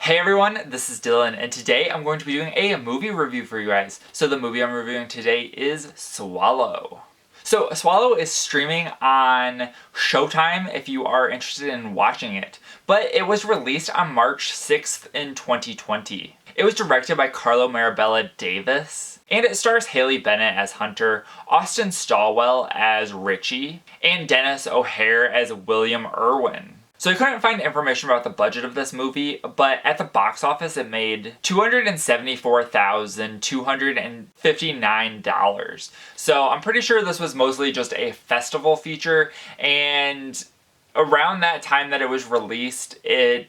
Hey everyone, this is Dylan, and today I'm going to be doing a movie review for you guys. So the movie I'm reviewing today is Swallow. So Swallow is streaming on Showtime if you are interested in watching it, but it was released on March 6th in 2020. It was directed by Carlo Marabella Davis, and it stars Haley Bennett as Hunter, Austin Stallwell as Richie, and Dennis O'Hare as William Irwin. So I couldn't find information about the budget of this movie, but at the box office it made $274,259. So I'm pretty sure this was mostly just a festival feature, and around that time that it was released, and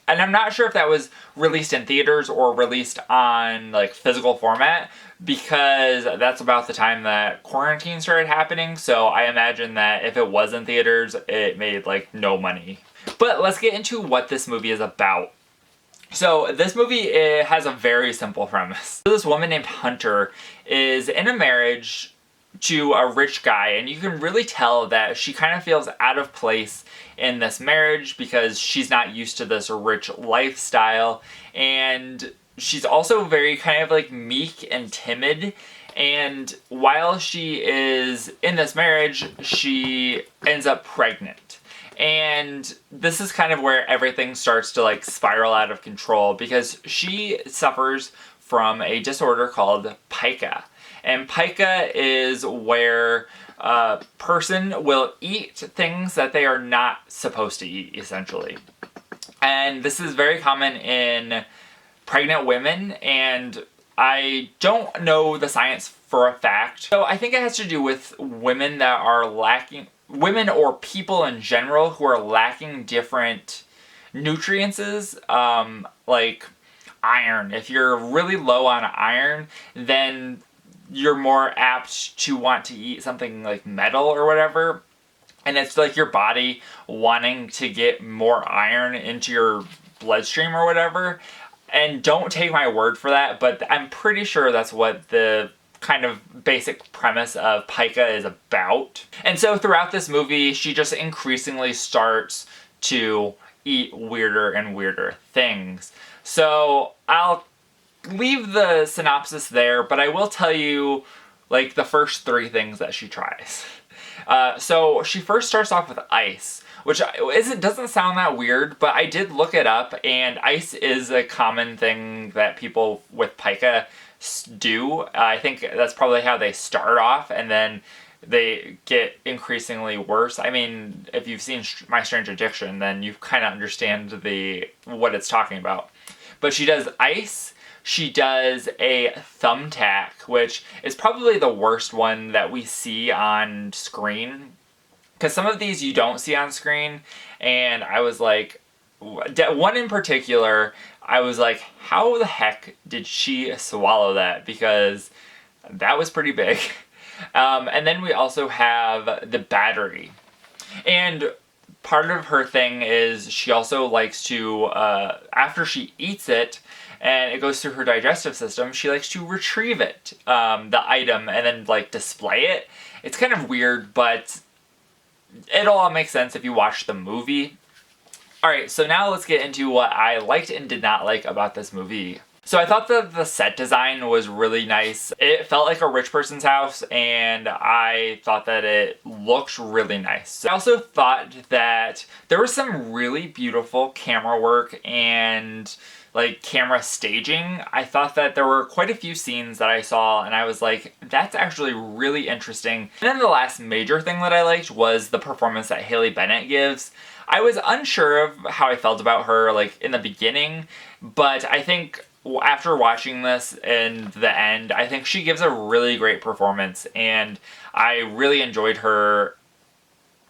I'm not sure if that was released in theaters or released on like physical format, because that's about the time that quarantine started happening, so I imagine that if it was in theaters, it made like no money. But let's get into what this movie is about. So this movie has a very simple premise. This woman named Hunter is in a marriage to a rich guy, and you can really tell that she kind of feels out of place in this marriage because she's not used to this rich lifestyle, and she's also very kind of like meek and timid. And while she is in this marriage, she ends up pregnant. And this is kind of where everything starts to like spiral out of control, because she suffers from a disorder called pica. And pica is where a person will eat things that they are not supposed to eat, essentially. And this is very common in pregnant women, and I don't know the science for a fact. So I think it has to do with women that are lacking, women or people in general who are lacking different nutrients, like iron. If you're really low on iron, then you're more apt to want to eat something like metal or whatever. And it's like your body wanting to get more iron into your bloodstream or whatever. And don't take my word for that, but I'm pretty sure that's what the kind of basic premise of pica is about. And so throughout this movie, she just increasingly starts to eat weirder and weirder things. So I'll leave the synopsis there, but I will tell you like the first three things that she tries. So she first starts off with ice, which doesn't sound that weird, but I did look it up, and ice is a common thing that people with pica do. I think that's probably how they start off, and then they get increasingly worse. I mean, if you've seen My Strange Addiction, then you kind of understand what it's talking about. But she does ice. She does a thumbtack, which is probably the worst one that we see on screen, because some of these you don't see on screen, and I was like, one in particular, I was like, how the heck did she swallow that? Because that was pretty big. And then we also have the battery. And part of her thing is she also likes to, after she eats it, and it goes through her digestive system, she likes to retrieve it, the item, and then like display it. It's kind of weird, but it all makes sense if you watch the movie. Alright, so now let's get into what I liked and did not like about this movie. So I thought that the set design was really nice. It felt like a rich person's house, and I thought that it looked really nice. I also thought that there was some really beautiful camera work and like camera staging. I thought that there were quite a few scenes that I saw, and I was like, that's actually really interesting. And then the last major thing that I liked was the performance that Haley Bennett gives. I was unsure of how I felt about her like in the beginning, but I think after watching this in the end, I think she gives a really great performance, and I really enjoyed her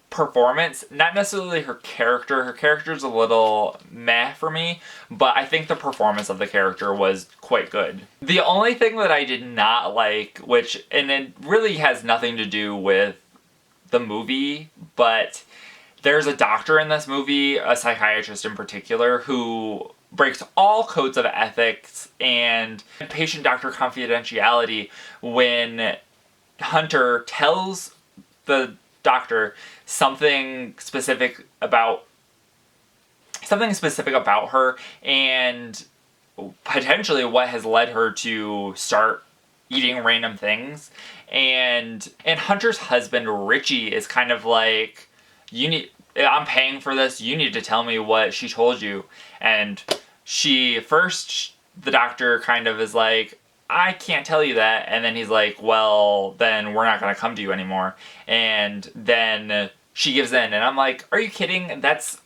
performance. Not necessarily her character. Her character's a little meh for me, but I think the performance of the character was quite good. The only thing that I did not like, and it really has nothing to do with the movie, but there's a doctor in this movie, a psychiatrist in particular, who breaks all codes of ethics and patient-doctor confidentiality when Hunter tells the doctor something specific about something specific about her, and potentially what has led her to start eating random things. And Hunter's husband, Richie, is kind of like, I'm paying for this, you need to tell me what she told you. And the doctor kind of is like, I can't tell you that. And then he's like, well, then we're not going to come to you anymore. And then she gives in. And I'm like, are you kidding? That's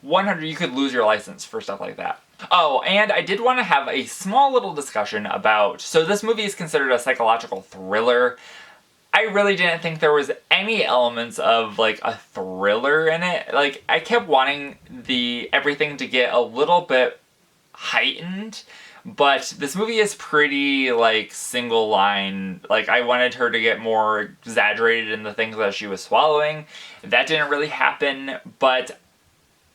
100, you could lose your license for stuff like that. Oh, and I did want to have a small little discussion about, so this movie is considered a psychological thriller. I really didn't think there was any elements of like a thriller in it. Like, I kept wanting everything to get a little bit heightened, but this movie is pretty like single line. Like, I wanted her to get more exaggerated in the things that she was swallowing. That didn't really happen, but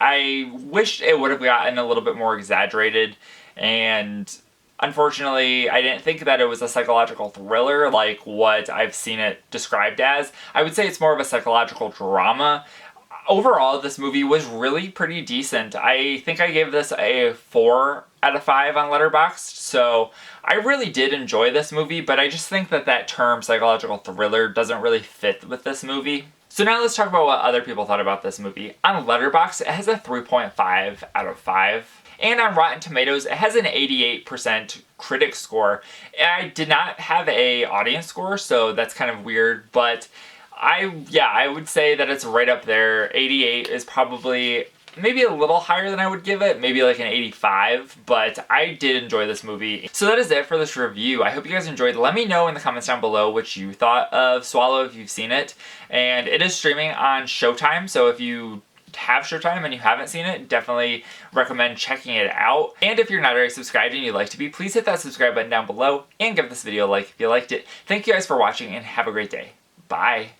I wished it would have gotten a little bit more exaggerated, and unfortunately, I didn't think that it was a psychological thriller like what I've seen it described as. I would say it's more of a psychological drama. Overall, this movie was really pretty decent. I think I gave this a 4 out of 5 on Letterboxd, so I really did enjoy this movie, but I just think that term psychological thriller doesn't really fit with this movie. So now let's talk about what other people thought about this movie. On Letterboxd, it has a 3.5 out of 5. And on Rotten Tomatoes, it has an 88% critic score. I did not have an audience score, so that's kind of weird, but I would say that it's right up there. 88 is probably maybe a little higher than I would give it, maybe like an 85, but I did enjoy this movie. So that is it for this review. I hope you guys enjoyed. Let me know in the comments down below what you thought of Swallow if you've seen it. And it is streaming on Showtime, so if you have Showtime and you haven't seen it, definitely recommend checking it out. And if you're not already subscribed and you'd like to be, please hit that subscribe button down below and give this video a like if you liked it. Thank you guys for watching and have a great day. Bye.